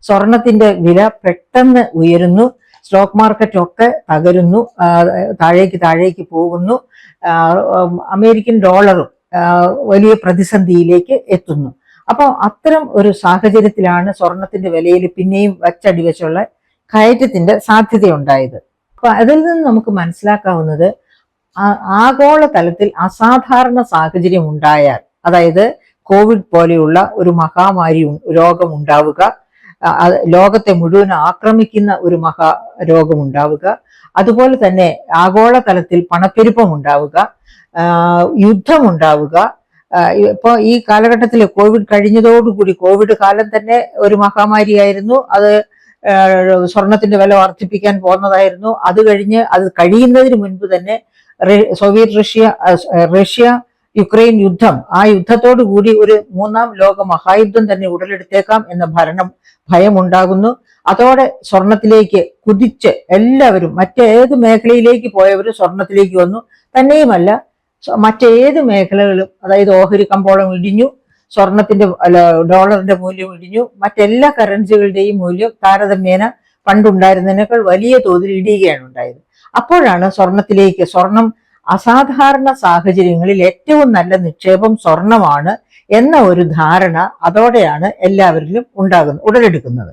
സ്വർണത്തിന്റെ വില പെട്ടെന്ന് ഉയരുന്നു, സ്റ്റോക്ക് മാർക്കറ്റ് ഒക്കെ തകരുന്നു, താഴേക്ക് പോകുന്നു, അമേരിക്കൻ ഡോളറും വലിയ പ്രതിസന്ധിയിലേക്ക് എത്തുന്നു. അപ്പോൾ അത്തരം ഒരു സാഹചര്യത്തിലാണ് സ്വർണത്തിന്റെ വിലയിൽ പിന്നെയും വച്ചടി വെച്ചുള്ള കയറ്റത്തിന്റെ സാധ്യതയുണ്ടായത്. അപ്പൊ അതിൽ നിന്ന് നമുക്ക് മനസ്സിലാക്കാവുന്നത്, ആഗോള തലത്തിൽ അസാധാരണ സാഹചര്യം ഉണ്ടായാൽ, അതായത് കോവിഡ് പോലെയുള്ള ഒരു മഹാമാരി രോഗം ഉണ്ടാവുക, ലോകത്തെ മുഴുവൻ ആക്രമിക്കുന്ന ഒരു മഹാരോഗം ഉണ്ടാവുക, അതുപോലെ തന്നെ ആഗോള തലത്തിൽ പണപ്പെരുപ്പം ഉണ്ടാവുക, യുദ്ധം ഉണ്ടാവുക. ഇപ്പൊ ഈ കാലഘട്ടത്തിൽ കോവിഡ് കഴിഞ്ഞതോടുകൂടി, കോവിഡ് കാലം തന്നെ ഒരു മഹാമാരിയായിരുന്നു, അത് സ്വർണത്തിന്റെ വില വർദ്ധിപ്പിക്കാൻ പോകുന്നതായിരുന്നു. അത് കഴിഞ്ഞ് അത് കഴിയുന്നതിന് മുൻപ് തന്നെ റഷ്യ യുക്രൈൻ യുദ്ധം, ആ യുദ്ധത്തോടു കൂടി ഒരു മൂന്നാം ലോക മഹായുദ്ധം തന്നെ ഉടലെടുത്തേക്കാം എന്ന ഭയമുണ്ടാകുന്നു. അതോടെ സ്വർണത്തിലേക്ക് കുതിച്ച് എല്ലാവരും, മറ്റേത് മേഖലയിലേക്ക് പോയവരും സ്വർണത്തിലേക്ക് വന്നു. തന്നെയുമല്ല, മറ്റേത് മേഖലകളും, അതായത് ഓഹരി കമ്പോളം ഇടിഞ്ഞു, സ്വർണത്തിന്റെ ഡോളറിന്റെ മൂല്യം ഇടിഞ്ഞു, മറ്റെല്ലാ കറൻസികളുടെയും മൂല്യം താരതമ്യേന പണ്ടുണ്ടായിരുന്നതിനേക്കാൾ വലിയ തോതിൽ ഇടിയുകയാണ് ഉണ്ടായത്. അപ്പോഴാണ് സ്വർണം അസാധാരണ സാഹചര്യങ്ങളിൽ ഏറ്റവും നല്ല നിക്ഷേപം സ്വർണമാണ് എന്ന ഒരു ധാരണ അതോടെയാണ് എല്ലാവരിലും ഉടലെടുക്കുന്നത്.